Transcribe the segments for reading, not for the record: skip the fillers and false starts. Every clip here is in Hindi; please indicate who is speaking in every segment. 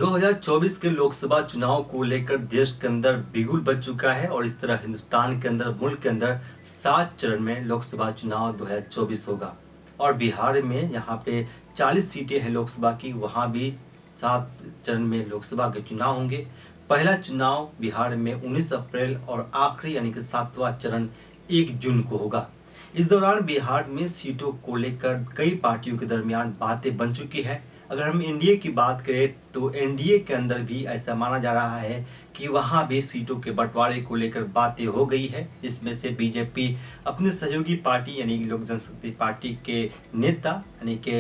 Speaker 1: 2024 के लोकसभा चुनाव को लेकर देश के अंदर बिगुल बज चुका है और इस तरह हिंदुस्तान के अंदर, मुल्क के अंदर 7 चरण में लोकसभा चुनाव 2024 होगा। और बिहार में यहाँ पे 40 सीटें हैं लोकसभा की, वहाँ भी 7 चरण में लोकसभा के चुनाव होंगे। पहला चुनाव बिहार में 19 अप्रैल और आखिरी यानी कि 7वां चरण 1 जून को होगा। इस दौरान बिहार में सीटों को लेकर कई पार्टियों के दरमियान बातें बन चुकी है। अगर हम एनडीए की बात करें तो एनडीए के अंदर भी ऐसा माना जा रहा है कि वहां भी सीटों के बंटवारे को लेकर बातें हो गई है। इसमें से बीजेपी अपने सहयोगी पार्टी यानी लोक जनशक्ति पार्टी के नेता यानी कि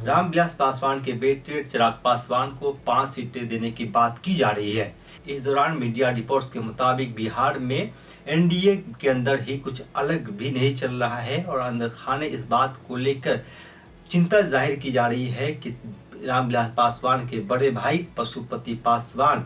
Speaker 1: रामविलास पासवान के बेटे चिराग पासवान को 5 सीटें देने की बात की जा रही है। इस दौरान मीडिया रिपोर्ट्स के मुताबिक बिहार में एनडीए के अंदर ही कुछ अलग भी नहीं चल रहा है और अंदर खाने इस बात को लेकर चिंता जाहिर की जा रही है कि रामविलास पासवान के बड़े भाई पशुपति पासवान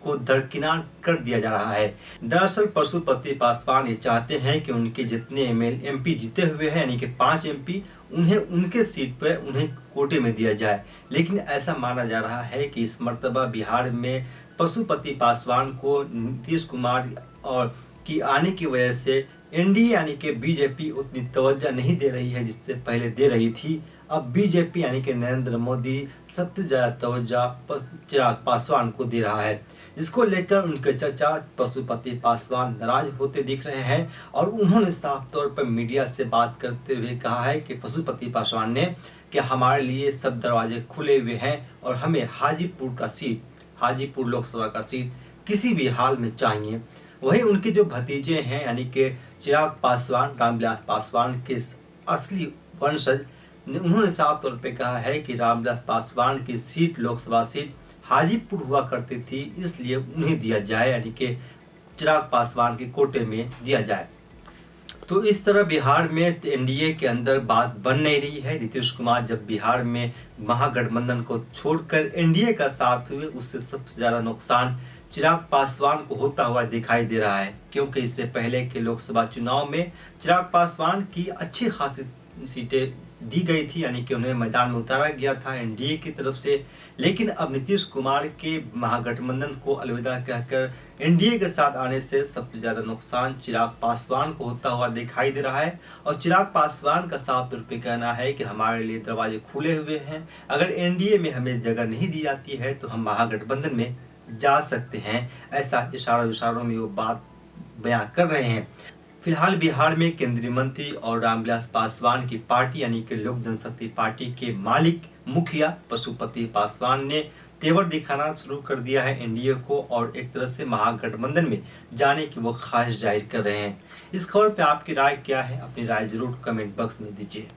Speaker 1: को दरकिनार कर दिया जा रहा है। दरअसल पशुपति पासवान ये चाहते हैं कि उनके जितने एमपी जीते हुए हैं यानी कि 5 एमपी उन्हें उनके सीट पर उन्हें कोटे में दिया जाए, लेकिन ऐसा माना जा रहा है कि इस मर्तबा बिहार में पशुपति पासवान को नीतीश कुमार और की आने की वजह से एनडीए यानी कि बीजेपी उतनी तवज्जो नहीं दे रही है जिससे पहले दे रही थी। अब बीजेपी यानी कि नरेंद्र मोदी सबसे ज्यादा तवज्जो चिराग पासवान को दे रहा है, जिसको लेकर उनके चचा पशुपति पासवान नाराज होते दिख रहे हैं। और उन्होंने साफ तौर पर मीडिया से बात करते हुए कहा है कि पशुपति पासवान ने कि हमारे लिए सब दरवाजे खुले हुए हैं और हमें हाजीपुर लोकसभा का सीट किसी भी हाल में चाहिए। वही उनके जो भतीजे हैं यानी कि चिराग पासवान, रामविलास पासवान के असली वंशज, उन्होंने साफ तौर पे कहा है कि रामविलास पासवान की सीट, लोकसभा सीट हाजीपुर हुआ करती थी, इसलिए उन्हें दिया जाए यानी कि चिराग पासवान के कोटे में दिया जाए। तो इस तरह बिहार में एनडीए के अंदर बात बन नहीं रही है। नीतीश कुमार जब बिहार में महागठबंधन को छोड़कर एनडीए का साथ हुए, उससे सबसे ज्यादा नुकसान चिराग पासवान को होता हुआ दिखाई दे रहा है, क्योंकि इससे पहले के लोकसभा चुनाव में चिराग पासवान की अच्छी खासी सीटें दी गई थी यानी कि उन्हें मैदान में उतारा गया था एनडीए की तरफ से। लेकिन अब नीतीश कुमार के महागठबंधन को अलविदा कहकर एनडीए के साथ आने से सबसे ज्यादा नुकसान चिराग पासवान को होता हुआ दिखाई दे रहा है। और चिराग पासवान का साफ तौर पर कहना है कि हमारे लिए दरवाजे खुले हुए हैं, अगर एनडीए में हमें जगह नहीं दी जाती है तो हम महागठबंधन में जा सकते हैं। ऐसा इशारों में वो बात बयां कर रहे हैं। फिलहाल बिहार में केंद्रीय मंत्री और रामविलास पासवान की पार्टी यानी कि लोक जनशक्ति पार्टी के मालिक मुखिया पशुपति पासवान ने तेवर दिखाना शुरू कर दिया है एनडीए को और एक तरह से महागठबंधन में जाने की वो ख्वाहिश जाहिर कर रहे हैं। इस खबर पे आपकी राय क्या है? अपनी राय जरूर कमेंट बॉक्स में दीजिए।